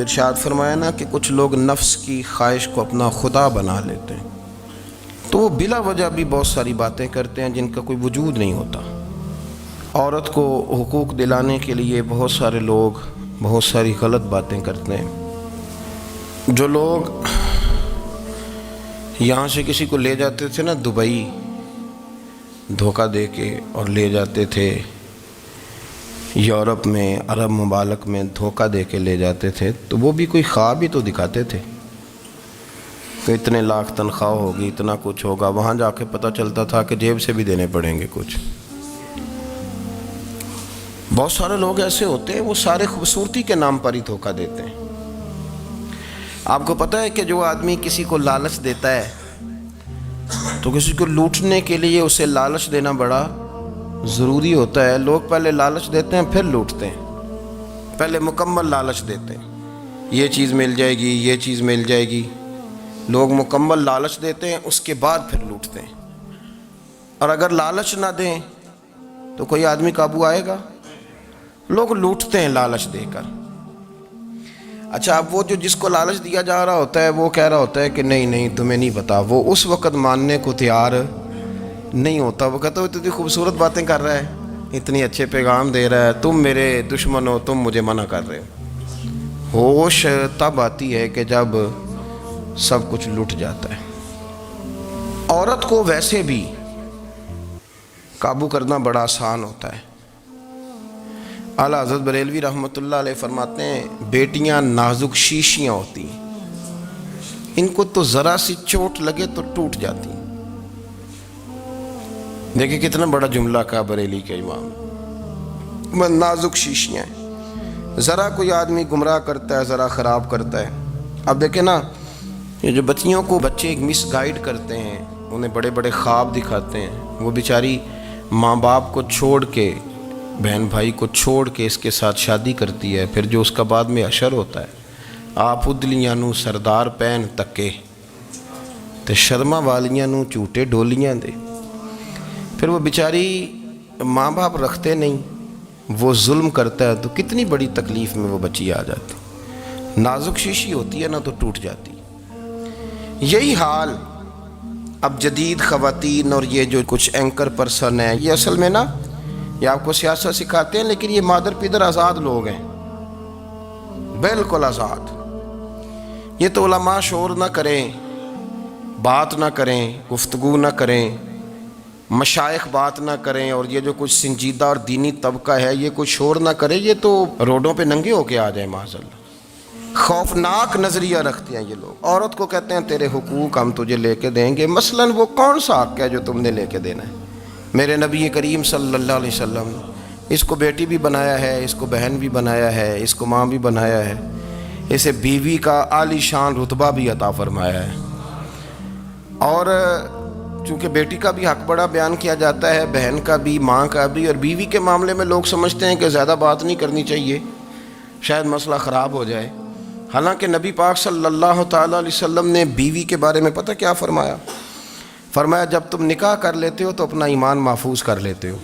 ارشاد فرمایا نا کہ کچھ لوگ نفس کی خواہش کو اپنا خدا بنا لیتے ہیں، تو وہ بلا وجہ بھی بہت ساری باتیں کرتے ہیں جن کا کوئی وجود نہیں ہوتا۔ عورت کو حقوق دلانے کے لیے بہت سارے لوگ بہت ساری غلط باتیں کرتے ہیں۔ جو لوگ یہاں سے کسی کو لے جاتے تھے نا دبئی دھوکہ دے کے، اور لے جاتے تھے یورپ میں، عرب ممالک میں دھوکہ دے کے لے جاتے تھے، تو وہ بھی کوئی خواب ہی تو دکھاتے تھے کہ اتنے لاکھ تنخواہ ہوگی، اتنا کچھ ہوگا۔ وہاں جا کے پتہ چلتا تھا کہ جیب سے بھی دینے پڑیں گے کچھ۔ بہت سارے لوگ ایسے ہوتے ہیں، وہ سارے خوبصورتی کے نام پر ہی دھوکہ دیتے ہیں۔ آپ کو پتہ ہے کہ جو آدمی کسی کو لالچ دیتا ہے تو کسی کو لوٹنے کے لیے اسے لالچ دینا بڑا ضروری ہوتا ہے۔ لوگ پہلے لالچ دیتے ہیں پھر لوٹتے ہیں، پہلے مکمل لالچ دیتے ہیں، یہ چیز مل جائے گی، یہ چیز مل جائے گی۔ لوگ مکمل لالچ دیتے ہیں، اس کے بعد پھر لوٹتے ہیں۔ اور اگر لالچ نہ دیں تو کوئی آدمی قابو آئے گا؟ لوگ لوٹتے ہیں لالچ دے کر۔ اچھا، اب وہ جو جس کو لالچ دیا جا رہا ہوتا ہے وہ کہہ رہا ہوتا ہے کہ نہیں نہیں تمہیں نہیں پتا، وہ اس وقت ماننے کو تیار نہیں ہوتا۔ وہ کہتا ہے اتنی خوبصورت باتیں کر رہا ہے، اتنی اچھے پیغام دے رہا ہے، تم میرے دشمن ہو، تم مجھے منع کر رہے ہو۔ ہوش تب آتی ہے کہ جب سب کچھ لٹ جاتا ہے۔ عورت کو ویسے بھی قابو کرنا بڑا آسان ہوتا ہے۔ اعلیٰ حضرت بریلوی رحمۃ اللہ علیہ فرماتے ہیں بیٹیاں نازک شیشیاں ہوتی ہیں، ان کو تو ذرا سی چوٹ لگے تو ٹوٹ جاتی ہیں۔ دیکھیں کتنا بڑا جملہ کہا بریلی کے امام، نازک شیشیاں ہیں۔ ذرا کوئی آدمی گمراہ کرتا ہے، ذرا خراب کرتا ہے۔ اب دیکھیں نا، یہ جو بچیوں کو بچے مس گائیڈ کرتے ہیں، انہیں بڑے بڑے خواب دکھاتے ہیں، وہ بیچاری ماں باپ کو چھوڑ کے، بہن بھائی کو چھوڑ کے اس کے ساتھ شادی کرتی ہے، پھر جو اس کا بعد میں حشر ہوتا ہے، آپ ادلیاں نو سردار پین تکے تے شرما والیاں نو جھوٹے ڈولیاں دے۔ پھر وہ بیچاری ماں باپ رکھتے نہیں، وہ ظلم کرتا ہے، تو کتنی بڑی تکلیف میں وہ بچی آ جاتی۔ نازک شیشی ہوتی ہے نا تو ٹوٹ جاتی۔ یہی حال اب جدید خواتین اور یہ جو کچھ اینکر پرسن ہیں، یہ اصل میں نا یہ آپ کو سیاست سکھاتے ہیں، لیکن یہ مادر پیدر آزاد لوگ ہیں، بالکل آزاد۔ یہ تو علماء شور نہ کریں، بات نہ کریں، گفتگو نہ کریں، مشائخ بات نہ کریں، اور یہ جو کچھ سنجیدہ اور دینی طبقہ ہے یہ کچھ شور نہ کرے، یہ تو روڈوں پہ ننگے ہو کے آ جائیں معاذ اللہ۔ خوفناک نظریہ رکھتے ہیں یہ لوگ۔ عورت کو کہتے ہیں تیرے حقوق ہم تجھے لے کے دیں گے۔ مثلاً وہ کون سا حق ہے جو تم نے لے کے دینا ہے؟ میرے نبی کریم صلی اللہ علیہ وسلم نے اس کو بیٹی بھی بنایا ہے، اس کو بہن بھی بنایا ہے، اس کو ماں بھی بنایا ہے، اسے بیوی کا عالی شان رتبہ بھی عطا فرمایا ہے۔ اور چونکہ بیٹی کا بھی حق بڑا بیان کیا جاتا ہے، بہن کا بھی، ماں کا بھی، اور بیوی کے معاملے میں لوگ سمجھتے ہیں کہ زیادہ بات نہیں کرنی چاہیے، شاید مسئلہ خراب ہو جائے۔ حالانکہ نبی پاک صلی اللہ تعالیٰ علیہ وسلم نے بیوی کے بارے میں پتہ کیا فرمایا؟ فرمایا جب تم نکاح کر لیتے ہو تو اپنا ایمان محفوظ کر لیتے ہو۔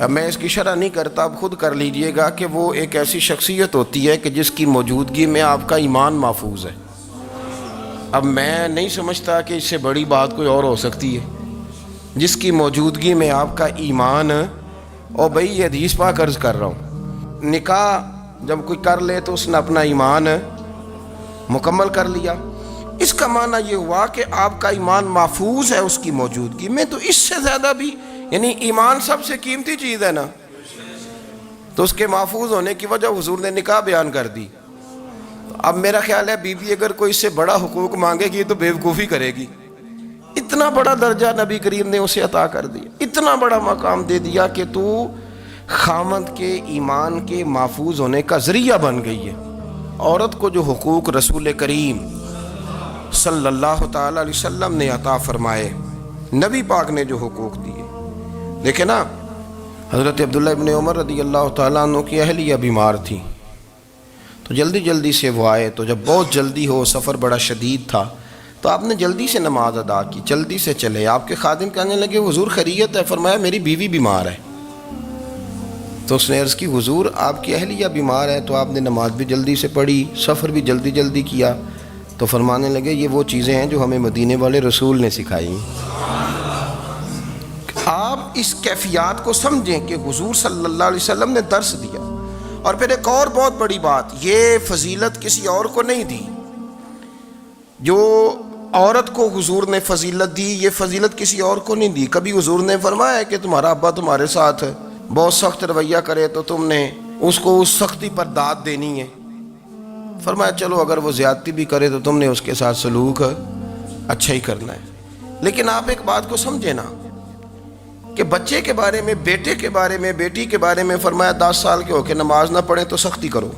اب میں اس کی شرح نہیں کرتا، اب خود کر لیجئے گا کہ وہ ایک ایسی شخصیت ہوتی ہے کہ جس کی موجودگی میں آپ کا ایمان محفوظ ہے۔ اب میں نہیں سمجھتا کہ اس سے بڑی بات کوئی اور ہو سکتی ہے، جس کی موجودگی میں آپ کا ایمان، اور بھئی یہ حدیث پاک عرض کر رہا ہوں، نکاح جب کوئی کر لے تو اس نے اپنا ایمان مکمل کر لیا۔ اس کا معنی یہ ہوا کہ آپ کا ایمان محفوظ ہے اس کی موجودگی میں۔ تو اس سے زیادہ بھی، یعنی ایمان سب سے قیمتی چیز ہے نا، تو اس کے محفوظ ہونے کی وجہ حضور نے نکاح بیان کر دی۔ اب میرا خیال ہے بیوی اگر کوئی اس سے بڑا حقوق مانگے گی تو بیوقوفی کرے گی۔ اتنا بڑا درجہ نبی کریم نے اسے عطا کر دیا، اتنا بڑا مقام دے دیا کہ تو خامند کے ایمان کے محفوظ ہونے کا ذریعہ بن گئی ہے۔ عورت کو جو حقوق رسول کریم صلی اللہ تعالیٰ علیہ وسلم نے عطا فرمائے، نبی پاک نے جو حقوق دیے، دیکھیں نا، حضرت عبداللہ ابن عمر رضی اللہ تعالیٰ عنہ کی اہلیہ بیمار تھی، تو جلدی جلدی سے وہ آئے، تو جب بہت جلدی ہو، سفر بڑا شدید تھا، تو آپ نے جلدی سے نماز ادا کی، جلدی سے چلے۔ آپ کے خادم کہنے لگے حضور خیریت ہے؟ فرمایا میری بیوی بیمار ہے۔ تو اس نے عرض کی حضور آپ کی اہلیہ بیمار ہے تو آپ نے نماز بھی جلدی سے پڑھی، سفر بھی جلدی جلدی کیا. تو فرمانے لگے یہ وہ چیزیں ہیں جو ہمیں مدینے والے رسول نے سکھائی. آپ اس کیفیات کو سمجھیں کہ حضور صلی اللہ علیہ وسلم نے درس دیا. اور پھر ایک اور بہت بڑی بات، یہ فضیلت کسی اور کو نہیں دی. جو عورت کو حضور نے فضیلت دی، یہ فضیلت کسی اور کو نہیں دی. کبھی حضور نے فرمایا کہ تمہارا ابا تمہارے ساتھ بہت سخت رویہ کرے تو تم نے اس کو اس سختی پر داد دینی ہے. فرمایا چلو اگر وہ زیادتی بھی کرے تو تم نے اس کے ساتھ سلوک اچھا ہی کرنا ہے. لیکن آپ ایک بات کو سمجھے نا کہ بچے کے بارے میں، بیٹے کے بارے میں، بیٹی کے بارے میں فرمایا 10 سال کے ہو کے نماز نہ پڑھیں تو سختی کرو،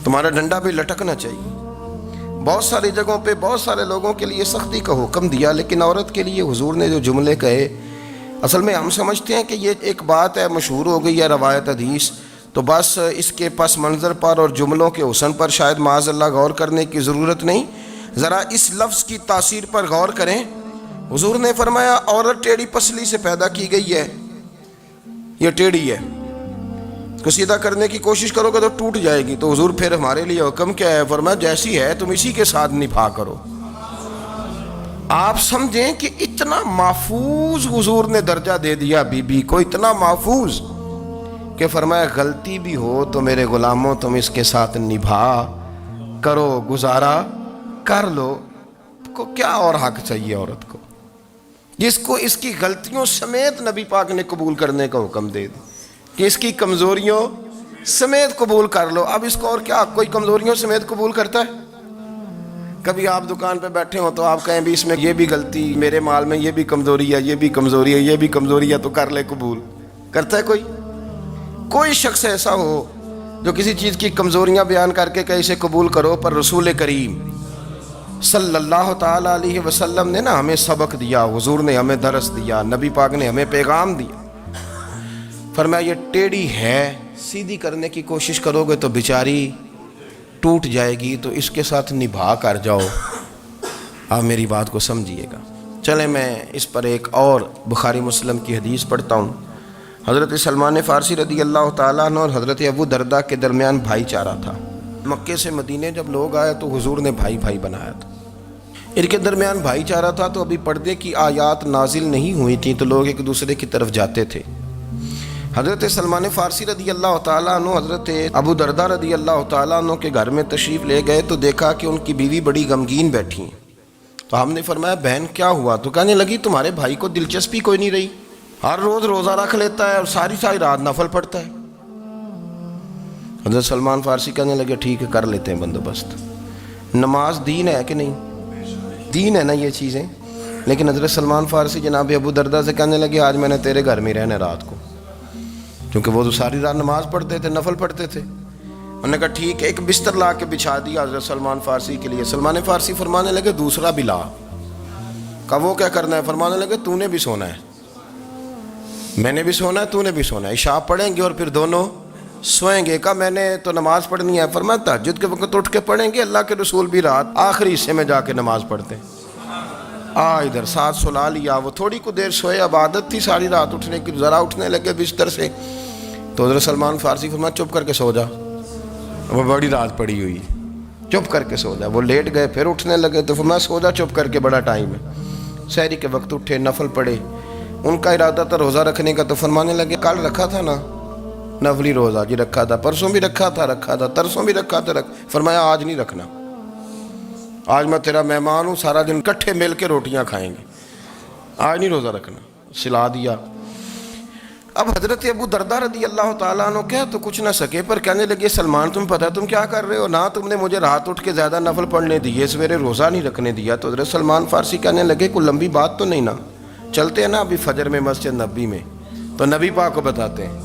تمہارا ڈنڈا بھی لٹکنا چاہیے. بہت ساری جگہوں پہ بہت سارے لوگوں کے لیے سختی کا حکم دیا، لیکن عورت کے لیے حضور نے جو جملے کہے، اصل میں ہم سمجھتے ہیں کہ یہ ایک بات ہے، مشہور ہو گئی ہے روایت حدیث، تو بس اس کے پس منظر پر اور جملوں کے حسن پر شاید معاذ اللہ غور کرنے کی ضرورت نہیں. ذرا اس لفظ کی تاثیر پر غور کریں. حضور نے فرمایا عورت ٹیڑھی پسلی سے پیدا کی گئی ہے، یہ ٹیڑھی ہے، اس کو سیدھا کرنے کی کوشش کرو گے تو ٹوٹ جائے گی. تو حضور پھر ہمارے لیے حکم کیا ہے؟ فرمایا جیسی ہے تم اسی کے ساتھ نبھا کرو. آپ سمجھیں کہ اتنا محفوظ حضور نے درجہ دے دیا بی بی کو، اتنا محفوظ کہ فرمایا غلطی بھی ہو تو میرے غلاموں تم اس کے ساتھ نبھا کرو، گزارا کر لو. کو کیا اور حق چاہیے عورت کو جس کو اس کی غلطیوں سمیت نبی پاک نے قبول کرنے کا حکم دے دی کہ اس کی کمزوریوں سمیت قبول کر لو. اب اس کو اور کیا کوئی کمزوریوں سمیت قبول کرتا ہے؟ کبھی آپ دکان پہ بیٹھے ہو تو آپ کہیں بھی اس میں یہ بھی غلطی، میرے مال میں یہ بھی کمزوری ہے، یہ بھی کمزوری ہے، یہ بھی کمزوری ہے، تو کر لے قبول. کرتا ہے کوئی؟ کوئی شخص ایسا ہو جو کسی چیز کی کمزوریاں بیان کر کے کہ اسے قبول کرو؟ پر رسول کریم صلی اللہ تعالیٰ علیہ وسلم نے نا ہمیں سبق دیا، حضور نے ہمیں درس دیا، نبی پاک نے ہمیں پیغام دیا. فرمایا یہ ٹیڑھی ہے، سیدھی کرنے کی کوشش کرو گے تو بیچاری ٹوٹ جائے گی، تو اس کے ساتھ نبھا کر جاؤ. آپ میری بات کو سمجھیے گا. چلیں میں اس پر ایک اور بخاری مسلم کی حدیث پڑھتا ہوں. حضرت سلمان فارسی رضی اللہ تعالیٰ عنہ اور حضرت ابو درداء کے درمیان بھائی چارہ تھا. مکے سے مدینے جب لوگ آئے تو حضور نے بھائی بھائی بنایا تھا. ان کے درمیان بھائی چارہ تھا تو ابھی پردے کی آیات نازل نہیں ہوئی تھیں، تو لوگ ایک دوسرے کی طرف جاتے تھے. حضرت سلمان فارسی رضی اللہ تعالیٰ عنہ حضرت ابو درداء رضی اللہ تعالیٰ عنہ کے گھر میں تشریف لے گئے تو دیکھا کہ ان کی بیوی بڑی غمگین بیٹھی ہیں. تو ہم نے فرمایا بہن کیا ہوا؟ تو کہنے لگی تمہارے بھائی کو دلچسپی کوئی نہیں رہی، ہر روز روزہ رکھ لیتا ہے اور ساری رات نفل پڑھتا ہے. حضرت سلمان فارسی کہنے لگے ٹھیک ہے کر لیتے ہیں بندوبست. نماز دین ہے کہ نہیں؟ دین ہے نا یہ چیزیں. لیکن حضرت سلمان فارسی جناب ابو درداء سے کہنے لگے آج میں نے تیرے گھر میں رہنا رات کو، کیونکہ وہ تو ساری رات نماز پڑھتے تھے، نفل پڑھتے تھے. انہوں نے کہا ٹھیک ہے. ایک بستر لا کے بچھا دیا حضرت سلمان فارسی کے لیے. سلمان فارسی فرمانے لگے دوسرا بھی لا. کہا وہ کیا کرنا ہے؟ فرمانے لگے تو نے بھی سونا ہے، میں نے بھی سونا ہے، تو نے بھی سونا ہے. عشاء پڑھیں گے اور پھر دونوں سوئیں گے. کہا میں نے تو نماز پڑھنی ہے. فرمایا تہجد کے وقت اٹھ کے پڑھیں گے، اللہ کے رسول بھی رات آخری حصے میں جا کے نماز پڑھتے ہیں. ادھر ساتھ سلا لیا. وہ تھوڑی کو دیر سوئے، اب عادت تھی ساری رات اٹھنے کی، ذرا اٹھنے لگے بستر سے تو حضرت سلمان فارسی فرمایا چپ کر کے سو جا، وہ بڑی رات پڑی ہوئی، چپ کر کے سو جا. وہ لیٹ گئے، پھر اٹھنے لگے تو فرمایا سو جا چپ کر کے، بڑا ٹائم ہے. سحری کے وقت اٹھے، نفل پڑھے. ان کا ارادہ تھا روزہ رکھنے کا، تو فرمانے لگے کل رکھا تھا نا نفلی روزہ؟ جی رکھا تھا. پرسوں بھی رکھا تھا؟ ترسوں بھی رکھا تھا. فرمایا آج نہیں رکھنا، آج میں تیرا مہمان ہوں، سارا دن کٹھے مل کے روٹیاں کھائیں گے، آج نہیں روزہ رکھنا. سلا دیا. اب حضرت ابو درداء رضی اللہ تعالیٰ عنہ کہہ تو کچھ نہ سکے، پر کہنے لگے سلمان تم پتہ تم کیا کر رہے ہو؟ نہ تم نے مجھے رات اٹھ کے زیادہ نفل پڑھنے دیے، سویرے روزہ نہیں رکھنے دیا. تو حضرت سلمان فارسی کہنے لگے کوئی لمبی بات تو نہیں نا، چلتے ہیں نا ابھی فجر میں مسجد نبی میں، تو نبی پاک کو بتاتے ہیں.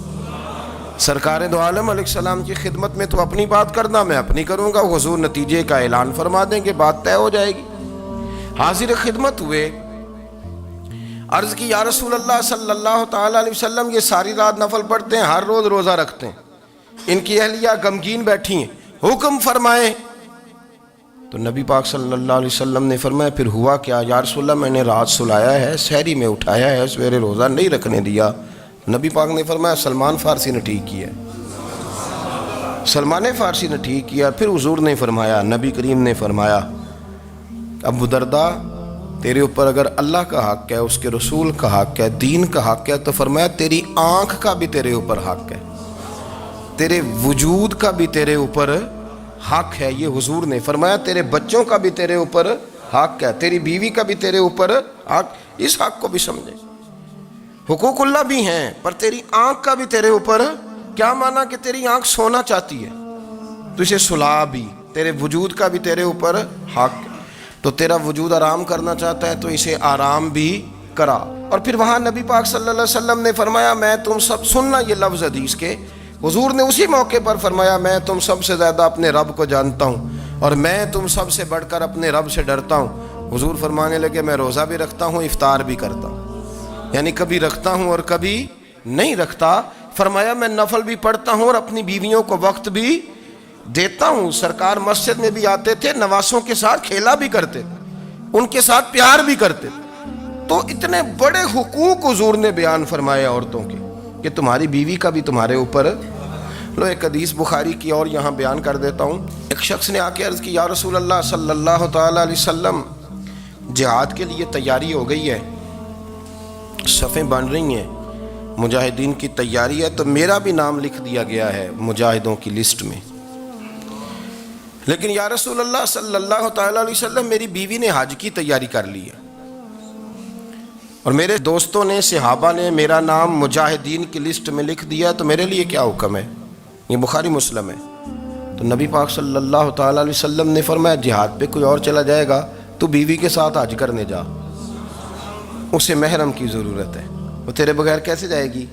سرکار دو عالم علیہ السلام کی خدمت میں تو اپنی بات کرنا، میں اپنی کروں گا. حضور نتیجے کا اعلان فرما دیں گے، بات طے ہو جائے گی. حاضر خدمت ہوئے، عرض کی یا رسول اللہ صلی اللہ تعالیٰ علیہ وسلم یہ ساری رات نفل پڑھتے ہیں، ہر روز روزہ رکھتے ہیں، ان کی اہلیہ غمگین بیٹھی ہیں، حکم فرمائیں. تو نبی پاک صلی اللہ علیہ وسلم نے فرمایا پھر ہوا کیا؟ یا رسول اللہ میں نے رات سلایا ہے، سحری میں اٹھایا ہے، سویرے روزہ نہیں رکھنے دیا، نبی پاک نے فرمایا سلمان فارسی نے ٹھیک کیا، سلمان فارسی نے ٹھیک کیا۔ پھر حضور نے فرمایا، نبی کریم نے فرمایا ابو درداء تیرے اوپر اگر اللہ کا حق ہے، اس کے رسول کا حق ہے، دین کا حق ہے، تو فرمایا تیری آنکھ کا بھی تیرے اوپر حق ہے، تیرے وجود کا بھی تیرے اوپر حق ہے۔ یہ حضور نے فرمایا تیرے بچوں کا بھی تیرے اوپر حق ہے، تیری بیوی کا بھی تیرے اوپر حق۔ اس حق کو بھی سمجھے، حقوق اللہ بھی ہیں، پر تیری آنکھ کا بھی تیرے اوپر کیا مانا کہ تیری آنکھ سونا چاہتی ہے تو اسے سلا بھی، تیرے وجود کا بھی تیرے اوپر حق ہے، تو تیرا وجود آرام کرنا چاہتا ہے تو اسے آرام بھی کرا۔ اور پھر وہاں نبی پاک صلی اللہ علیہ وسلم نے فرمایا میں تم سب، سننا یہ لفظ حدیث کے، حضور نے اسی موقع پر فرمایا میں تم سب سے زیادہ اپنے رب کو جانتا ہوں اور میں تم سب سے بڑھ کر اپنے رب سے ڈرتا ہوں۔ حضور فرمانے لگے میں روزہ بھی رکھتا ہوں، افطار بھی کرتا ہوں، یعنی کبھی رکھتا ہوں اور کبھی نہیں رکھتا۔ فرمایا میں نفل بھی پڑھتا ہوں اور اپنی بیویوں کو وقت بھی دیتا ہوں۔ سرکار مسجد میں بھی آتے تھے، نواسوں کے ساتھ کھیلا بھی کرتے تھے، ان کے ساتھ پیار بھی کرتے تھے۔ تو اتنے بڑے حقوق حضور نے بیان فرمائے عورتوں کے کہ تمہاری بیوی کا بھی تمہارے اوپر۔ لو ایک حدیث بخاری کی اور یہاں بیان کر دیتا ہوں۔ ایک شخص نے آ کے عرض کی یا رسول اللہ صلی اللہ تعالیٰ علیہ وسلم جہاد کے لیے تیاری ہو گئی ہے، صفیں بن رہی ہیں، مجاہدین کی تیاری ہے، تو میرا بھی نام لکھ دیا گیا ہے مجاہدوں کی لسٹ میں، لیکن یا رسول اللہ صلی اللہ تعالیٰ علیہ وسلم میری بیوی نے حج کی تیاری کر لی ہے اور میرے دوستوں نے، صحابہ نے میرا نام مجاہدین کی لسٹ میں لکھ دیا، تو میرے لیے کیا حکم ہے؟ یہ بخاری مسلم ہے۔ تو نبی پاک صلی اللہ تعالیٰ علیہ وسلم نے فرمایا جہاد پہ کوئی اور چلا جائے گا تو بیوی کے ساتھ حج کرنے جا، اسے محرم کی ضرورت ہے، وہ تیرے بغیر کیسے جائے گی؟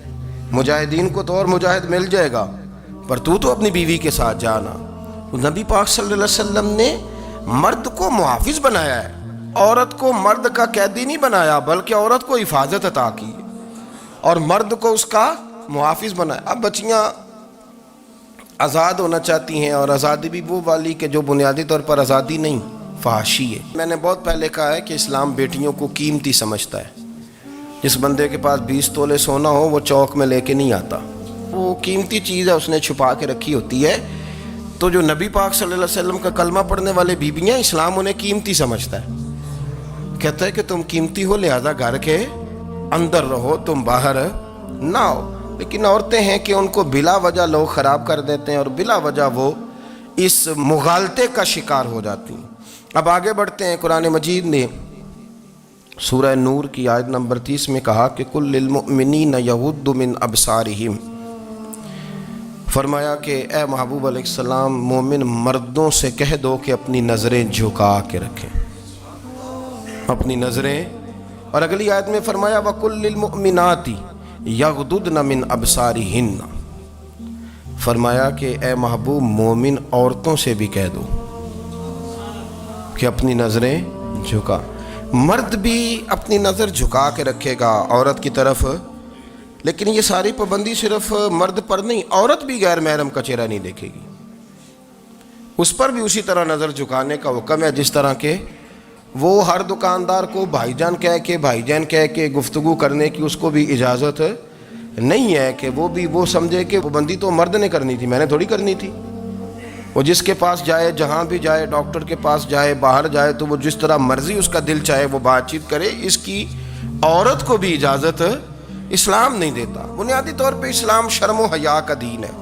مجاہدین کو تو اور مجاہد مل جائے گا، پر تو اپنی بیوی کے ساتھ جانا۔ نبی پاک صلی اللہ علیہ وسلم نے مرد کو محافظ بنایا ہے، عورت کو مرد کا قیدی نہیں بنایا، بلکہ عورت کو حفاظت عطا کی اور مرد کو اس کا محافظ بنایا۔ اب بچیاں آزاد ہونا چاہتی ہیں، اور آزادی بھی وہ والی کہ جو بنیادی طور پر آزادی نہیں، فحاشی ہے۔ میں نے بہت پہلے کہا ہے کہ اسلام بیٹیوں کو قیمتی سمجھتا ہے۔ جس بندے کے پاس 20 تولے سونا ہو وہ چوک میں لے کے نہیں آتا، وہ قیمتی چیز ہے، اس نے چھپا کے رکھی ہوتی ہے۔ تو جو نبی پاک صلی اللہ علیہ وسلم کا کلمہ پڑھنے والے بیویاں، اسلام انہیں قیمتی سمجھتا ہے، کہتا ہے کہ تم قیمتی ہو لہذا گھر کے اندر رہو، تم باہر نہ ہو۔ لیکن عورتیں ہیں کہ ان کو بلا وجہ لوگ خراب کر دیتے ہیں اور بلا وجہ وہ اس مغالطے کا شکار ہو جاتی ہیں۔ اب آگے بڑھتے ہیں۔ قرآن مجید نے سورہ نور کی آیت نمبر 30 میں کہا کہ کل للمؤمنین یغضوا من ابصارہم، فرمایا کہ اے محبوب علیہ السلام مومن مردوں سے کہہ دو کہ اپنی نظریں جھکا کے رکھیں، اپنی نظریں۔ اور اگلی آیت میں فرمایا وَقُلْ لِلْمُؤْمِنَاتِ یغضضن من ابصارہن، فرمایا کہ اے محبوب مومن عورتوں سے بھی کہہ دو کہ اپنی نظریں جھکا۔ مرد بھی اپنی نظر جھکا کے رکھے گا عورت کی طرف، لیکن یہ ساری پابندی صرف مرد پر نہیں، عورت بھی غیر محرم کا چہرہ نہیں دیکھے گی، اس پر بھی اسی طرح نظر جھکانے کا حکم ہے، جس طرح کہ وہ ہر دکاندار کو بھائی جان کہہ کے گفتگو کرنے کی اس کو بھی اجازت نہیں ہے کہ وہ بھی وہ سمجھے کہ پابندی تو مرد نے کرنی تھی، میں نے تھوڑی کرنی تھی۔ وہ جس کے پاس جائے، جہاں بھی جائے، ڈاکٹر کے پاس جائے، باہر جائے، تو وہ جس طرح مرضی اس کا دل چاہے وہ بات چیت کرے، اس کی عورت کو بھی اجازت اسلام نہیں دیتا۔ بنیادی طور پہ اسلام شرم و حیا کا دین ہے،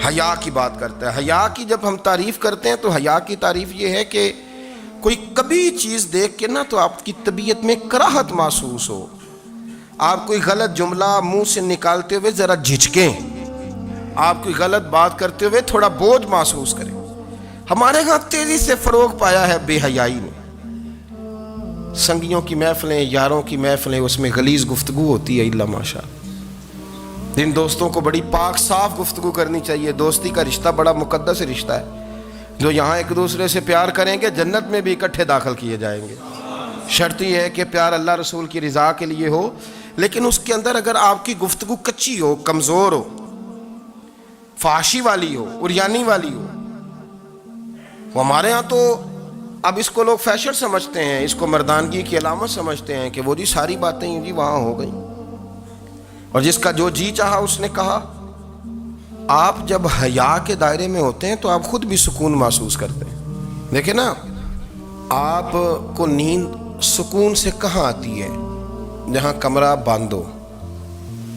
حیا کی بات کرتا ہے۔ حیا کی جب ہم تعریف کرتے ہیں تو حیا کی تعریف یہ ہے کہ کوئی کبھی چیز دیکھ کے نہ تو آپ کی طبیعت میں کراہت محسوس ہو، آپ کوئی غلط جملہ منہ سے نکالتے ہوئے ذرا جھجکیں، آپ کوئی غلط بات کرتے ہوئے تھوڑا بوجھ محسوس کریں۔ ہمارے ہاں تیزی سے فروغ پایا ہے بے حیائی میں، سنگیوں کی محفلیں، یاروں کی محفلیں، اس میں غلیظ گفتگو ہوتی ہے، الا ماشاء اللہ۔ جن دوستوں کو بڑی پاک صاف گفتگو کرنی چاہیے، دوستی کا رشتہ بڑا مقدس رشتہ ہے، جو یہاں ایک دوسرے سے پیار کریں گے جنت میں بھی اکٹھے داخل کیے جائیں گے۔ شرط یہ ہے کہ پیار اللہ رسول کی رضا کے لیے ہو، لیکن اس کے اندر اگر آپ کی گفتگو کچی ہو، کمزور ہو، فحاشی والی ہو، عریانی والی ہو، وہ ہمارے ہاں تو اب اس کو لوگ فیشن سمجھتے ہیں، اس کو مردانگی کی علامت سمجھتے ہیں کہ وہ جی ساری باتیں جی وہاں ہو گئیں۔ اور جس کا جو جی چاہا اس نے کہا۔ آپ جب حیا کے دائرے میں ہوتے ہیں تو آپ خود بھی سکون محسوس کرتے ہیں۔ دیکھیں نا، آپ کو نیند سکون سے کہاں آتی ہے؟ جہاں کمرہ بند ہو،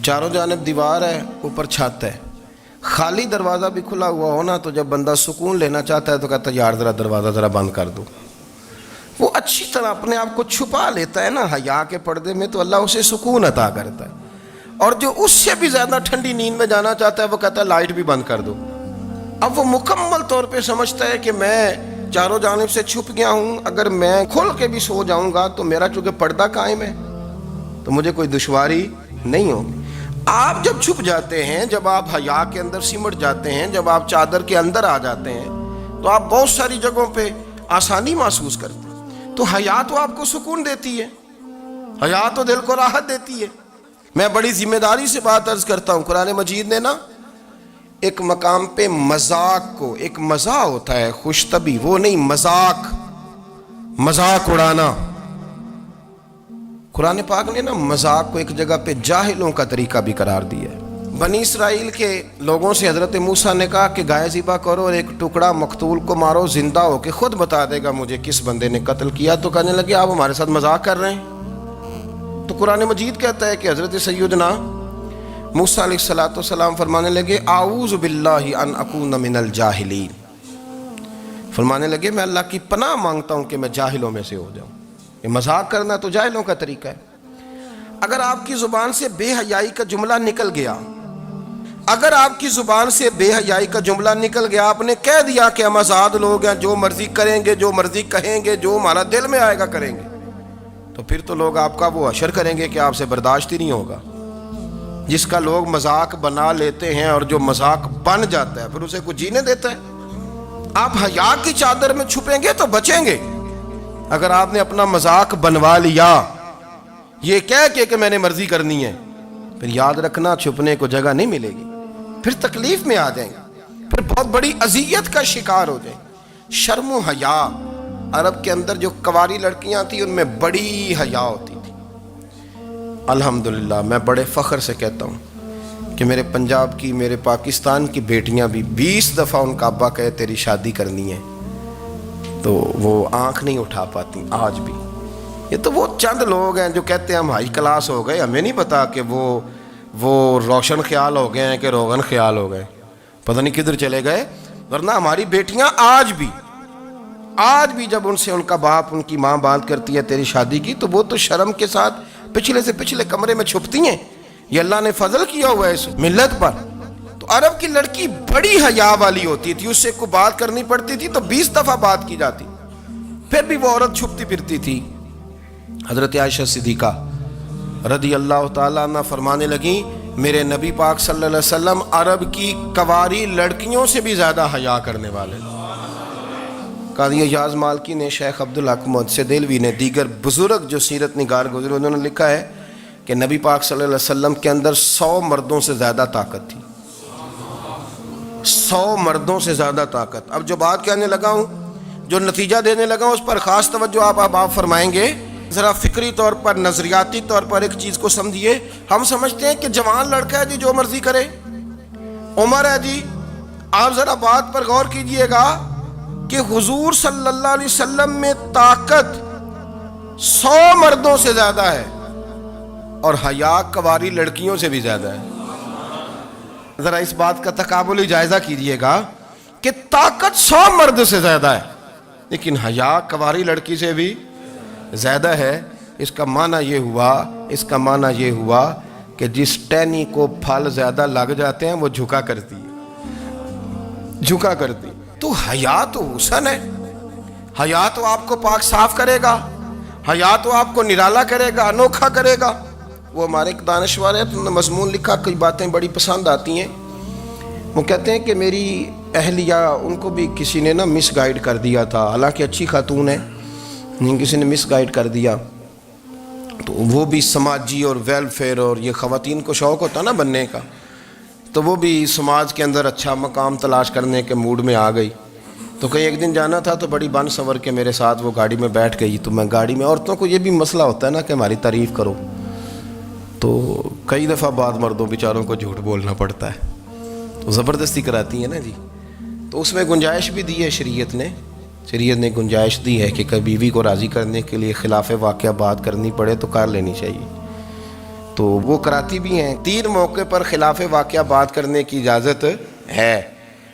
چاروں جانب دیوار ہے، اوپر چھت ہے، خالی دروازہ بھی کھلا ہوا ہو نا، تو جب بندہ سکون لینا چاہتا ہے تو کہتا ہے یار ذرا دروازہ ذرا بند کر دو۔ وہ اچھی طرح اپنے آپ کو چھپا لیتا ہے نا حیا کے پردے میں، تو اللہ اسے سکون عطا کرتا ہے۔ اور جو اس سے بھی زیادہ ٹھنڈی نیند میں جانا چاہتا ہے وہ کہتا ہے لائٹ بھی بند کر دو۔ اب وہ مکمل طور پہ سمجھتا ہے کہ میں چاروں جانب سے چھپ گیا ہوں، اگر میں کھل کے بھی سو جاؤں گا تو میرا چونکہ پردہ قائم ہے تو مجھے کوئی دشواری نہیں ہوگی۔ آپ جب چھپ جاتے ہیں، جب آپ حیا کے اندر سمٹ جاتے ہیں، جب آپ چادر کے اندر آ جاتے ہیں تو آپ بہت ساری جگہوں پہ آسانی محسوس کرتے ہیں۔ تو حیا تو آپ کو سکون دیتی ہے، حیا تو دل کو راحت دیتی ہے۔ میں بڑی ذمہ داری سے بات عرض کرتا ہوں، قرآن مجید نے نا ایک مقام پہ مذاق کو، ایک مزاح ہوتا ہے خوش طبی، وہ نہیں، مذاق اڑانا، قرآن پاک نے نا مذاق کو ایک جگہ پہ جاہلوں کا طریقہ بھی قرار دیا ہے۔ بنی اسرائیل کے لوگوں سے حضرت موسیٰ نے کہا کہ گائے ذبح کرو اور ایک ٹکڑا مقتول کو مارو، زندہ ہو کے خود بتا دے گا مجھے کس بندے نے قتل کیا۔ تو کہنے لگے آپ ہمارے ساتھ مذاق کر رہے ہیں۔ تو قرآن مجید کہتا ہے کہ حضرت سیدنا موسیٰ علیہ السلام فرمانے لگے اعوذ باللہ ان اکون من الجاہلین، فرمانے لگے میں اللہ کی پناہ مانگتا ہوں کہ میں جاہلوں میں سے ہو جاؤں۔ یہ مذاق کرنا تو جاہلوں کا طریقہ ہے۔ اگر آپ کی زبان سے بے حیائی کا جملہ نکل گیا، اگر آپ کی زبان سے بے حیائی کا جملہ نکل گیا، آپ نے کہہ دیا کہ ہم آزاد لوگ ہیں، جو مرضی کریں گے، جو مرضی کہیں گے، جو ہمارا دل میں آئے گا کریں گے، تو پھر تو لوگ آپ کا وہ حشر کریں گے کہ آپ سے برداشت ہی نہیں ہوگا۔ جس کا لوگ مذاق بنا لیتے ہیں اور جو مذاق بن جاتا ہے پھر اسے کوئی جینے دیتا ہے؟ آپ حیا کی چادر میں چھپیں گے تو بچیں گے۔ اگر آپ نے اپنا مذاق بنوا لیا یہ کہہ کہ میں نے مرضی کرنی ہے، پھر یاد رکھنا چھپنے کو جگہ نہیں ملے گی، پھر تکلیف میں آ جائیں گے، پھر بہت بڑی اذیت کا شکار ہو جائیں۔ شرم و حیا، عرب کے اندر جو کنواری لڑکیاں تھیں ان میں بڑی حیا ہوتی تھی۔ الحمدللہ میں بڑے فخر سے کہتا ہوں کہ میرے پنجاب کی، میرے پاکستان کی بیٹیاں بھی 20 دفعہ ان کا ابا کہے تیری شادی کرنی ہے تو وہ آنکھ نہیں اٹھا پاتی آج بھی۔ یہ تو وہ چند لوگ ہیں جو کہتے ہیں ہم ہائی کلاس ہو گئے، ہمیں نہیں پتا کہ وہ روشن خیال ہو گئے ہیں کہ روغن خیال ہو گئے، پتہ نہیں کدھر چلے گئے۔ ورنہ ہماری بیٹیاں آج بھی جب ان سے ان کا باپ، ان کی ماں بات کرتی ہے تیری شادی کی، تو وہ تو شرم کے ساتھ پچھلے سے پچھلے کمرے میں چھپتی ہیں۔ یہ اللہ نے فضل کیا ہوا ہے اس ملت پر۔ تو عرب کی لڑکی بڑی حیا والی ہوتی تھی، اس سے کوئی بات کرنی پڑتی تھی تو 20 دفعہ بات کی جاتی، پھر بھی وہ عورت چھپتی پھرتی تھی۔ حضرت عائشہ صدیقہ رضی اللہ تعالیٰ عنہ فرمانے لگیں میرے نبی پاک صلی اللہ علیہ وسلم عرب کی کنواری لڑکیوں سے بھی زیادہ حیا کرنے والے۔ قاضی اعجاز مالکی نے، شیخ عبدالحق محدث دہلوی نے، دیگر بزرگ جو سیرت نگار گزرے انہوں نے لکھا ہے کہ نبی پاک صلی اللہ علیہ وسلم کے اندر 100 مردوں سے زیادہ طاقت تھی، 100 مردوں سے زیادہ طاقت۔ اب جو بات کہنے لگا ہوں، جو نتیجہ دینے لگا ہوں، اس پر خاص توجہ آپ فرمائیں گے۔ ذرا فکری طور پر، نظریاتی طور پر ایک چیز کو سمجھیے۔ ہم سمجھتے ہیں کہ جوان لڑکا ہے جی جو مرضی کرے، عمر ہے جی۔ آپ ذرا بات پر غور کیجئے گا کہ حضور صلی اللہ علیہ وسلم میں طاقت 100 مردوں سے زیادہ ہے اور حیا کنواری لڑکیوں سے بھی زیادہ ہے۔ ذرا اس بات کا تقابلی جائزہ کیجئے گا کہ طاقت 100 مرد سے زیادہ ہے لیکن حیا کنواری لڑکی سے بھی زیادہ ہے۔ اس کا معنی یہ ہوا کہ جس ٹہنی کو پھل زیادہ لگ جاتے ہیں وہ جھکا کرتی ہے۔ تو حیا تو حسن ہے، حیا تو آپ کو پاک صاف کرے گا، حیا تو آپ کو نرالا کرے گا، انوکھا کرے گا۔ وہ ہمارے ایک دانشور ہے، انہوں نے مضمون لکھا، کئی باتیں بڑی پسند آتی ہیں۔ وہ کہتے ہیں کہ میری اہلیہ، ان کو بھی کسی نے مس گائیڈ کر دیا تھا، حالانکہ اچھی خاتون ہے، کسی نے مس گائیڈ کر دیا، تو وہ بھی سماجی اور ویلفیئر اور یہ خواتین کو شوق ہوتا نا بننے کا، تو وہ بھی سماج کے اندر اچھا مقام تلاش کرنے کے موڈ میں آ گئی۔ تو کہیں ایک دن جانا تھا تو بڑی بن سنور کے میرے ساتھ وہ گاڑی میں بیٹھ گئی۔ تو میں گاڑی میں، عورتوں کو یہ بھی مسئلہ ہوتا ہے نا کہ ہماری تعریف کرو، تو کئی دفعہ بعض مردوں بیچاروں کو جھوٹ بولنا پڑتا ہے، تو زبردستی کراتی ہیں نا جی. تو اس میں گنجائش بھی دی ہے شریعت نے گنجائش دی ہے کہ کبھی بیوی کو راضی کرنے کے لیے خلاف واقعہ بات کرنی پڑے تو کر لینی چاہیے. تو وہ کراتی بھی ہیں. 3 موقع پر خلاف واقعہ بات کرنے کی اجازت ہے،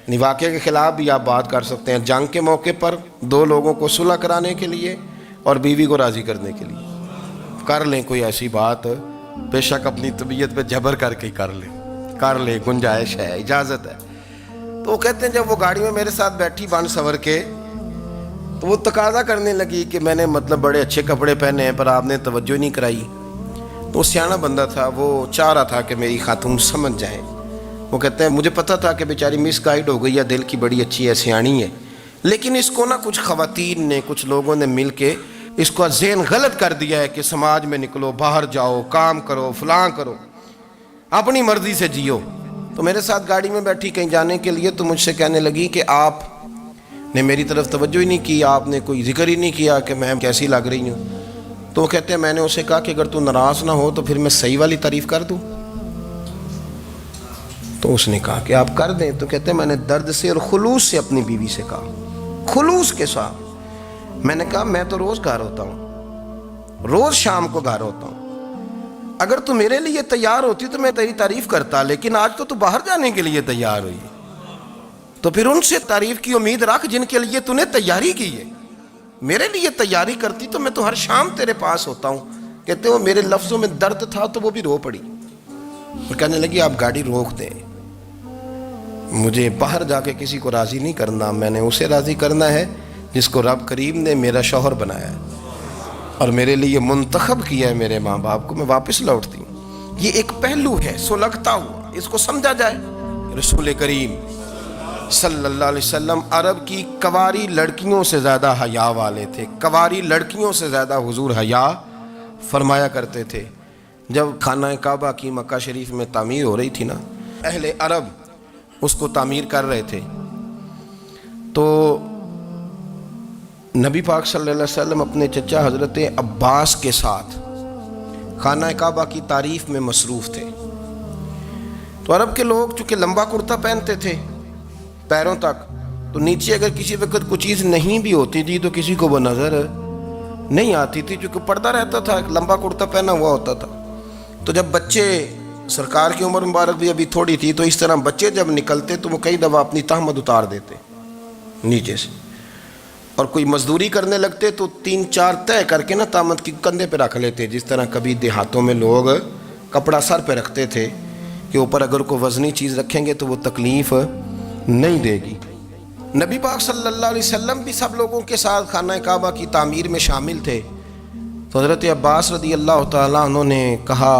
یعنی واقعہ کے خلاف بھی آپ بات کر سکتے ہیں. جنگ کے موقع پر 2 لوگوں کو صلح کرانے کے لیے اور بیوی کو راضی کرنے کے لیے کر لیں کوئی ایسی بات، بے شک اپنی طبیعت پہ جبر کر کے کر لیں، گنجائش ہے، اجازت ہے. تو وہ کہتے ہیں جب وہ گاڑی میں میرے ساتھ بیٹھی بن سور کے، تو وہ تقاضا کرنے لگی کہ میں نے بڑے اچھے کپڑے پہنے ہیں پر آپ نے توجہ نہیں کرائی. تو سیاںا بندہ تھا، وہ چاہ رہا تھا کہ میری خاتون سمجھ جائیں. وہ کہتے ہیں مجھے پتہ تھا کہ بیچاری مس گائیڈ ہو گئی ہے، دل کی بڑی اچھی ہے، سیاਣੀ ہے، لیکن اس کو نا کچھ خواتین نے، کچھ لوگوں نے مل کے اس کو ذہن غلط کر دیا ہے کہ سماج میں نکلو، باہر جاؤ، کام کرو، فلاں کرو، اپنی مرضی سے جیو. تو میرے ساتھ گاڑی میں بیٹھی کہیں جانے کے لیے، تو مجھ سے کہنے لگی کہ آپ نے میری طرف توجہ ہی نہیں کی، آپ نے کوئی ذکر ہی نہیں کیا کہ میں کیسی لگ رہی ہوں. تو وہ کہتے ہیں میں نے اسے کہا کہ اگر تو ناراض نہ ہو تو پھر میں صحیح والی تعریف کر دوں. تو اس نے کہا کہ آپ کر دیں. تو کہتے ہیں میں نے درد سے اور خلوص سے اپنی بیوی سے کہا، خلوص کے ساتھ میں نے کہا میں تو روز گھر ہوتا ہوں، روز شام کو گھر ہوتا ہوں، اگر تو میرے لیے تیار ہوتی تو میں تیری تعریف کرتا، لیکن آج تو باہر جانے کے لیے تیار ہوئی، تو پھر ان سے تعریف کی امید رکھ جن کے لیے تو نے تیاری کی ہے. میرے لیے تیاری کرتی تو میں تو ہر شام تیرے پاس ہوتا ہوں. کہتے وہ میرے لفظوں میں درد تھا تو وہ بھی رو پڑی اور کہنے لگی آپ گاڑی روک دیں، مجھے باہر جا کے کسی کو راضی نہیں کرنا، میں نے اسے راضی کرنا ہے جس کو رب کریم نے میرا شوہر بنایا ہے اور میرے لیے منتخب کیا ہے میرے ماں باپ کو. میں واپس لوٹتی ہوں. یہ ایک پہلو ہے سلگتا ہوا، اس کو سمجھا جائے. رسول کریم صلی اللہ علیہ وسلم عرب کی کواری لڑکیوں سے زیادہ حیا والے تھے، کواری لڑکیوں سے زیادہ حضور حیا فرمایا کرتے تھے. جب خانہ کعبہ کی مکہ شریف میں تعمیر ہو رہی تھی نا، اہل عرب اس کو تعمیر کر رہے تھے، تو نبی پاک صلی اللہ علیہ وسلم اپنے چچا حضرت عباس کے ساتھ خانہ کعبہ کی تعریف میں مصروف تھے. تو عرب کے لوگ چونکہ لمبا کرتا پہنتے تھے پیروں تک، تو نیچے اگر کسی وقت کوئی چیز نہیں بھی ہوتی تھی تو کسی کو وہ نظر نہیں آتی تھی، چونکہ پردہ رہتا تھا، ایک لمبا کرتا پہنا ہوا ہوتا تھا. تو جب بچے، سرکار کی عمر مبارک بھی ابھی تھوڑی تھی، تو اس طرح بچے جب نکلتے تو وہ کئی دفعہ اپنی تہمت اتار دیتے نیچے سے، اور کوئی مزدوری کرنے لگتے تو 3-4 طے کر کے نا تہمت کی کندھے پہ رکھ لیتے، جس طرح کبھی دیہاتوں میں لوگ کپڑا سر پہ رکھتے تھے کہ اوپر اگر کوئی وزنی چیز رکھیں گے تو وہ تکلیف نہیں دے گی. نبی پاک صلی اللہ علیہ وسلم بھی سب لوگوں کے ساتھ خانہ کعبہ کی تعمیر میں شامل تھے. تو حضرت عباس رضی اللہ تعالیٰ عنہ نے کہا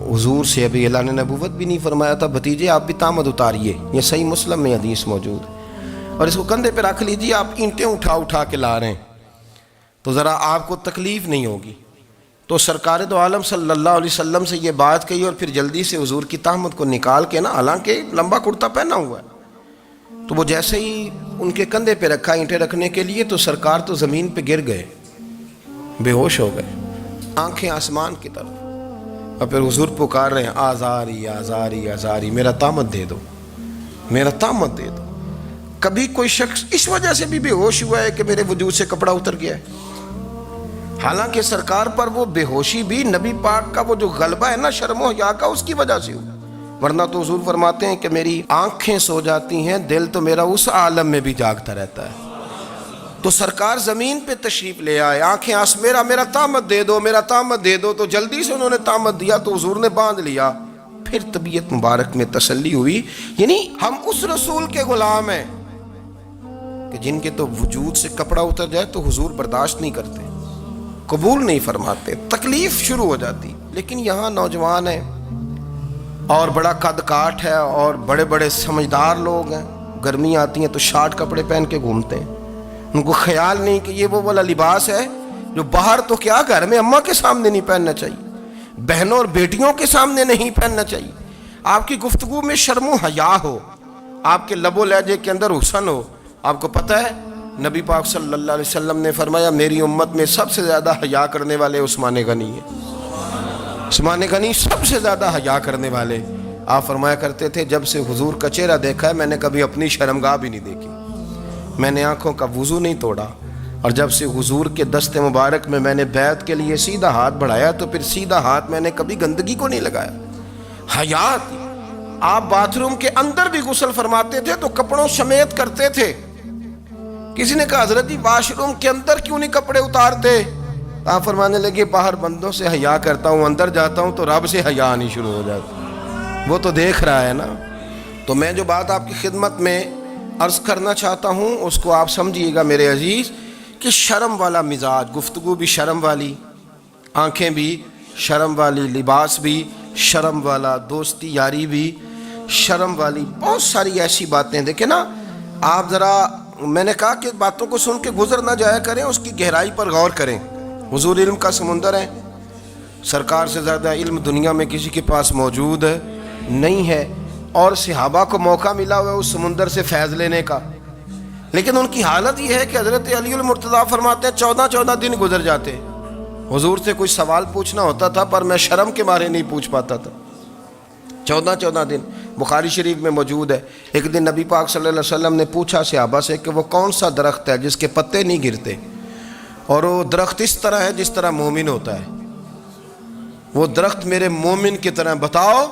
حضور سے، ابھی اللہ نے نبوت بھی نہیں فرمایا تھا، بھتیجے آپ بھی تہمت اتاریے، یہ صحیح مسلم میں حدیث موجود ہے، اور اس کو کندھے پہ رکھ لیجیے، آپ اینٹیں اٹھا کے لا رہے ہیں تو ذرا آپ کو تکلیف نہیں ہوگی. تو سرکار دو عالم صلی اللہ علیہ وسلم سے یہ بات کہی اور پھر جلدی سے حضور کی تہمت کو نکال کے نا، حالانکہ لمبا کرتا پہنا ہوا ہے، تو وہ جیسے ہی ان کے کندھے پہ رکھا اینٹیں رکھنے کے لیے، تو سرکار تو زمین پہ گر گئے، بے ہوش ہو گئے، آنکھیں آسمان کی طرف، اور پھر حضور پکار رہے ہیں آزاری آزاری آزاری، میرا تہمت دے دو، میرا تہمت دے دو. کبھی کوئی شخص اس وجہ سے بھی بے ہوش ہوا ہے کہ میرے وجود سے کپڑا اتر گیا ہے، حالانکہ سرکار پر وہ بے ہوشی بھی نبی پاک کا وہ جو غلبہ ہے نا شرم و حیا کا، اس کی وجہ سے ہوا، ورنہ تو حضور فرماتے ہیں کہ میری آنکھیں سو جاتی ہیں، دل تو میرا اس عالم میں بھی جاگتا رہتا ہے. تو سرکار زمین پہ تشریف لے آئے، آنکھیں میرا تہمت دے دو، میرا تہمت دے دو. تو جلدی سے انہوں نے تہمت دیا تو حضور نے باندھ لیا. پھر طبیعت مبارک میں تسلی ہوئی. یعنی ہم اس رسول کے غلام ہیں کہ جن کے تو وجود سے کپڑا اتر جائے تو حضور برداشت نہیں کرتے، قبول نہیں فرماتے، تکلیف شروع ہو جاتی. لیکن یہاں نوجوان ہیں اور بڑا قد کاٹ ہے اور بڑے بڑے سمجھدار لوگ ہیں، گرمی آتی ہیں تو شارٹ کپڑے پہن کے گھومتے ہیں، ان کو خیال نہیں کہ یہ وہ والا لباس ہے جو باہر تو کیا گھر میں اماں کے سامنے نہیں پہننا چاہیے، بہنوں اور بیٹیوں کے سامنے نہیں پہننا چاہیے. آپ کی گفتگو میں شرم و حیا ہو، آپ کے لب و لہجے کے اندر حسن ہو. آپ کو پتہ ہے نبی پاک صلی اللہ علیہ وسلم نے فرمایا میری امت میں سب سے زیادہ حیا کرنے والے عثمان غنی ہیں. زمانے کا نہیں، سب سے زیادہ حیا کرنے والے. آپ فرمایا کرتے تھے جب سے حضور کا چہرہ دیکھا ہے میں نے کبھی اپنی شرمگاہ بھی نہیں دیکھی. میں نے آنکھوں کا وضو نہیں توڑا، اور جب سے حضور کے دست مبارک میں نے بیعت کے لیے سیدھا ہاتھ بڑھایا تو پھر سیدھا ہاتھ میں نے کبھی گندگی کو نہیں لگایا. حیات. آپ باتھ روم کے اندر بھی غسل فرماتے تھے تو کپڑوں سمیت کرتے تھے. کسی نے کہا حضرت جی واش روم کے اندر کیوں نہیں کپڑے اتارتے؟ آپ فرمانے لگے باہر بندوں سے حیا کرتا ہوں، اندر جاتا ہوں تو رب سے حیا آنی شروع ہو جاتی. وہ تو دیکھ رہا ہے نا. تو میں جو بات آپ کی خدمت میں عرض کرنا چاہتا ہوں اس کو آپ سمجھیے گا میرے عزیز، کہ شرم والا مزاج، گفتگو بھی شرم والی، آنکھیں بھی شرم والی، لباس بھی شرم والا، دوستی یاری بھی شرم والی، بہت ساری ایسی باتیں. دیکھیں نا آپ ذرا، میں نے کہا کہ باتوں کو سن کے گزر نہ جایا کریں، اس کی گہرائی پر غور کریں. حضور علم کا سمندر ہے، سرکار سے زیادہ علم دنیا میں کسی کے پاس موجود نہیں ہے، اور صحابہ کو موقع ملا ہوا ہے اس سمندر سے فیض لینے کا. لیکن ان کی حالت یہ ہے کہ حضرت علی المرتضیٰ فرماتے ہیں 14 دن گزر جاتے. حضور سے کوئی سوال پوچھنا ہوتا تھا پر میں شرم کے مارے نہیں پوچھ پاتا تھا. 14 دن. بخاری شریف میں موجود ہے. ایک دن نبی پاک صلی اللہ علیہ وسلم نے پوچھا صحابہ سے کہ وہ کون سا درخت ہے جس کے پتے نہیں گرتے، اور وہ درخت اس طرح ہے جس طرح مومن ہوتا ہے. وہ درخت میرے مومن کی طرح بتاؤ.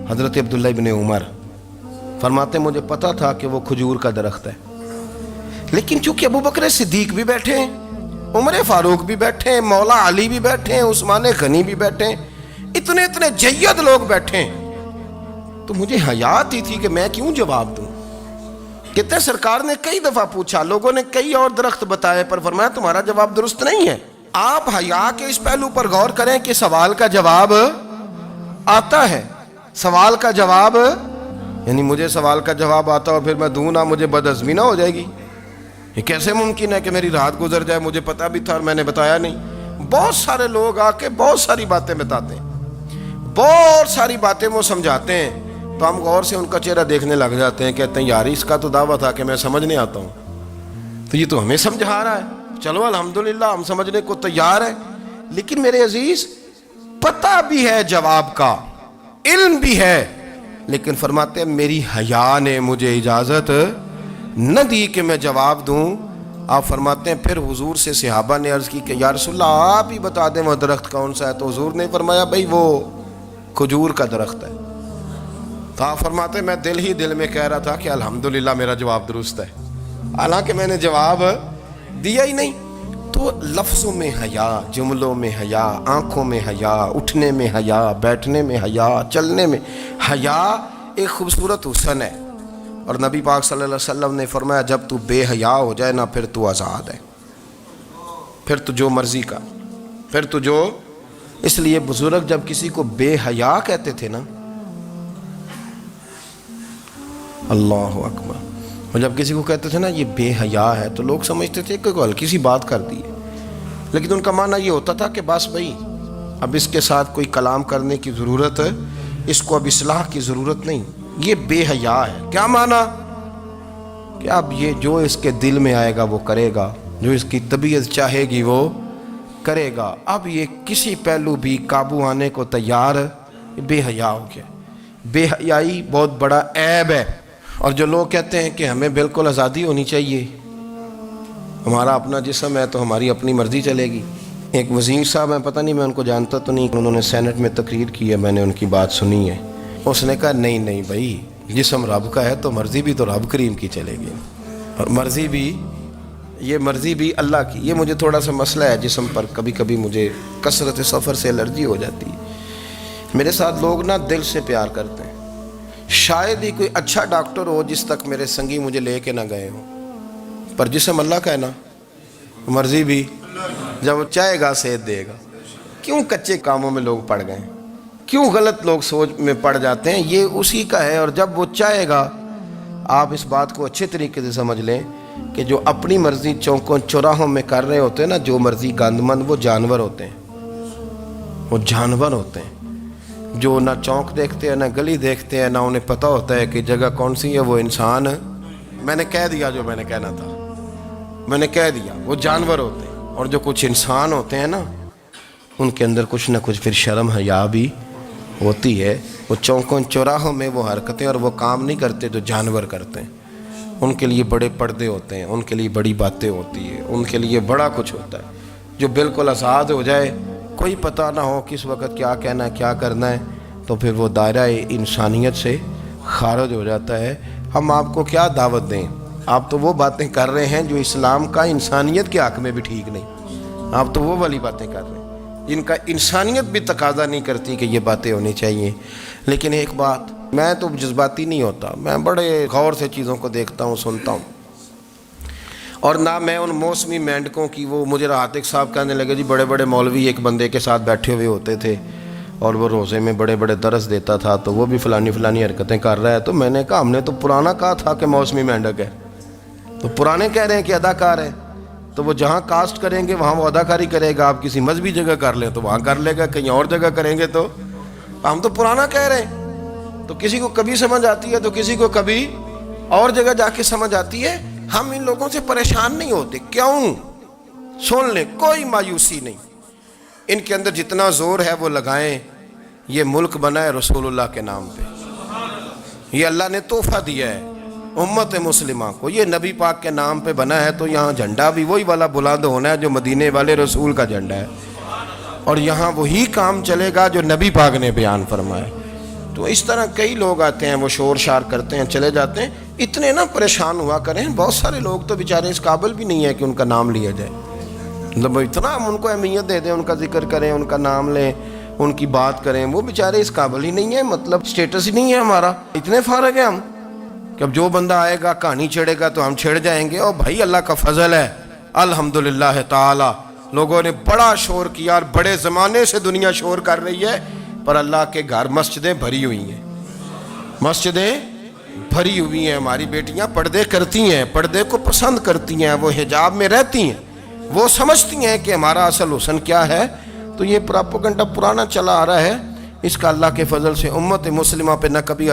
حضرت عبداللہ ابن عمر فرماتے مجھے پتا تھا کہ وہ کھجور کا درخت ہے، لیکن چونکہ ابو بکر صدیق بھی بیٹھے ہیں، عمر فاروق بھی بیٹھے ہیں، مولا علی بھی بیٹھے ہیں، عثمان غنی بھی بیٹھے ہیں، اتنے جید لوگ بیٹھے ہیں، تو مجھے حیا آتی تھی کہ میں کیوں جواب دوں. کہتے ہیں سرکار نے کئی دفعہ پوچھا، لوگوں نے کئی اور درخت بتائے، پر فرمایا تمہارا جواب درست نہیں ہے. آپ حیا کے اس پہلو پر غور کریں کہ سوال کا جواب آتا ہے. سوال کا جواب، یعنی مجھے سوال کا جواب آتا اور پھر میں دوں نہ، مجھے بدعزمی نہ ہو جائے گی. یہ کیسے ممکن ہے کہ میری رات گزر جائے، مجھے پتا بھی تھا اور میں نے بتایا نہیں. بہت سارے لوگ آ کے بہت ساری باتیں بتاتے ہیں، بہت ساری باتیں وہ سمجھاتے ہیں، تو ہم غور سے ان کا چہرہ دیکھنے لگ جاتے ہیں، کہتے ہیں یار اس کا تو دعویٰ تھا کہ میں سمجھنے آتا ہوں، تو یہ تو ہمیں سمجھا رہا ہے. چلو الحمدللہ ہم سمجھنے کو تیار ہیں. لیکن میرے عزیز پتہ بھی ہے جواب کا، علم بھی ہے، لیکن فرماتے ہیں میری حیا نے مجھے اجازت نہ دی کہ میں جواب دوں. آپ فرماتے ہیں پھر حضور سے صحابہ نے عرض کی کہ یا رسول اللہ آپ ہی بتا دیں وہ درخت کون سا ہے. تو حضور نے فرمایا بھئی وہ کھجور کا درخت ہے. تو آپ فرماتے ہیں میں دل میں کہہ رہا تھا کہ الحمدللہ میرا جواب درست ہے، حالانکہ میں نے جواب دیا ہی نہیں. تو لفظوں میں حیا، جملوں میں حیا، آنکھوں میں حیا، اٹھنے میں حیا، بیٹھنے میں حیا، چلنے میں حیا ایک خوبصورت حسن ہے. اور نبی پاک صلی اللہ علیہ وسلم نے فرمایا جب تو بے حیا ہو جائے نا پھر تو آزاد ہے، پھر تو جو مرضی کا، پھر تو جو. اس لیے بزرگ جب کسی کو بے حیا کہتے تھے نا، اللہ اکبر، اور جب کسی کو کہتے تھے نا یہ بے حیا ہے تو لوگ سمجھتے تھے کہ ہلکی سی بات کر دی ہے، لیکن ان کا معنی یہ ہوتا تھا کہ بس بھائی اب اس کے ساتھ کوئی کلام کرنے کی ضرورت ہے، اس کو اب اصلاح کی ضرورت نہیں، یہ بے حیا ہے. کیا معنی؟ کہ اب یہ جو اس کے دل میں آئے گا وہ کرے گا، جو اس کی طبیعت چاہے گی وہ کرے گا. اب یہ کسی پہلو بھی قابو آنے کو تیار، بے حیا ہو گیا. بے حیائی بہت بڑا عیب ہے. اور جو لوگ کہتے ہیں کہ ہمیں بالکل آزادی ہونی چاہیے، ہمارا اپنا جسم ہے تو ہماری اپنی مرضی چلے گی. ایک وزیر صاحب ہیں، پتہ نہیں میں ان کو جانتا تو نہیں، انہوں نے سینٹ میں تقریر کی ہے، میں نے ان کی بات سنی ہے. اس نے کہا نہیں بھائی جسم رب کا ہے تو مرضی بھی تو رب کریم کی چلے گی، اور مرضی بھی اللہ کی. یہ مجھے تھوڑا سا مسئلہ ہے جسم پر، کبھی کبھی مجھے کثرت سفر سے الرجی ہو جاتی ہے. میرے ساتھ لوگ نا دل سے پیار کرتے ہیں. شاید ہی کوئی اچھا ڈاکٹر ہو جس تک میرے سنگی مجھے لے کے نہ گئے ہوں، پر جسم اللہ کا ہے نا، مرضی بھی جب وہ چاہے گا صحت دے گا. کیوں کچے کاموں میں لوگ پڑ گئے، کیوں غلط لوگ سوچ میں پڑ جاتے ہیں؟ یہ اسی کا ہے. اور جب وہ چاہے گا، آپ اس بات کو اچھے طریقے سے سمجھ لیں کہ جو اپنی مرضی چوکوں چوراہوں میں کر رہے ہوتے ہیں نا، جو مرضی گاندمند، وہ جانور ہوتے ہیں، وہ جانور ہوتے ہیں جو نہ چونک دیکھتے ہیں، نہ گلی دیکھتے ہیں، نہ انہیں پتہ ہوتا ہے کہ جگہ کون سی ہے. وہ انسان، میں نے کہہ دیا جو میں نے کہنا تھا، میں نے کہہ دیا، وہ جانور ہوتے ہیں. اور جو کچھ انسان ہوتے ہیں نا، ان کے اندر کچھ نہ کچھ پھر شرم حیا بھی ہوتی ہے. وہ چوکوں چوراہوں میں وہ حرکتیں اور وہ کام نہیں کرتے جو جانور کرتے ہیں. ان کے لیے بڑے پردے ہوتے ہیں, ان کے لیے بڑی باتیں ہوتی ہیں, ان کے لیے بڑا کچھ ہوتا ہے. جو بالکل آزاد ہو جائے, کوئی پتہ نہ ہو کس وقت کیا کہنا ہے کیا کرنا ہے, تو پھر وہ دائرہ انسانیت سے خارج ہو جاتا ہے. ہم آپ کو کیا دعوت دیں؟ آپ تو وہ باتیں کر رہے ہیں جو اسلام کا انسانیت کے حق میں بھی ٹھیک نہیں. آپ تو وہ والی باتیں کر رہے ہیں جن کا انسانیت بھی تقاضا نہیں کرتی کہ یہ باتیں ہونی چاہیے. لیکن ایک بات, میں تو جذباتی نہیں ہوتا, میں بڑے غور سے چیزوں کو دیکھتا ہوں, سنتا ہوں. اور نہ میں ان موسمی مینڈکوں کی, وہ مجھے عاتق صاحب کہنے لگے جی بڑے بڑے مولوی ایک بندے کے ساتھ بیٹھے ہوئے ہوتے تھے اور وہ روزے میں بڑے بڑے درس دیتا تھا تو وہ بھی فلانی حرکتیں کر رہا ہے. تو میں نے کہا ہم نے تو پرانا کہا تھا کہ موسمی مینڈک ہے, تو پرانے کہہ رہے ہیں کہ اداکار ہے. تو وہ جہاں کاسٹ کریں گے وہاں وہ اداکاری کرے گا. آپ کسی مذہبی جگہ کر لیں تو وہاں کر لے گا, کہیں اور جگہ کریں گے تو ہم تو پرانا کہہ رہے ہیں. تو کسی کو کبھی سمجھ آتی ہے تو کسی کو کبھی اور جگہ جا کے سمجھ آتی ہے. ہم ان لوگوں سے پریشان نہیں ہوتے. کیوں؟ سن لیں, کوئی مایوسی نہیں. ان کے اندر جتنا زور ہے وہ لگائیں. یہ ملک بنا ہے رسول اللہ کے نام پہ. یہ اللہ نے تحفہ دیا ہے امت مسلمہ کو. یہ نبی پاک کے نام پہ بنا ہے, تو یہاں جھنڈا بھی وہی والا بلند ہونا ہے جو مدینے والے رسول کا جھنڈا ہے, اور یہاں وہی کام چلے گا جو نبی پاک نے بیان فرمایا. تو اس طرح کئی لوگ آتے ہیں, وہ شور شار کرتے ہیں, چلے جاتے ہیں. اتنے نہ پریشان ہوا کریں. بہت سارے لوگ تو بیچارے اس قابل بھی نہیں ہے کہ ان کا نام لیا جائے. مطلب اتنا ہم ان کو اہمیت دے دیں, ان کا ذکر کریں, ان کا نام لیں, ان کی بات کریں. وہ بیچارے اس قابل ہی نہیں ہے, مطلب سٹیٹس ہی نہیں ہے ہمارا. اتنے فارغ ہیں ہم کہ اب جو بندہ آئے گا کہانی چھیڑے گا تو ہم چھیڑ جائیں گے. اور بھائی اللہ کا فضل ہے الحمدللہ تعالی, لوگوں نے بڑا شور کیا اور بڑے زمانے سے دنیا شور کر رہی ہے, پر اللہ کے گھر مسجدیں بھری ہوئی ہیں. مسجدیں بھری ہوئی ہیں. ہماری بیٹیاں پردے کرتی ہیں, پردے کو پسند کرتی ہیں, وہ حجاب میں رہتی ہیں, وہ سمجھتی ہیں کہ ہمارا اصل حسن کیا ہے. تو یہ پراپوگنڈا پرانا چلا آ رہا ہے. اس کا اللہ کے فضل سے امت مسلمہ پہ نہ کبھی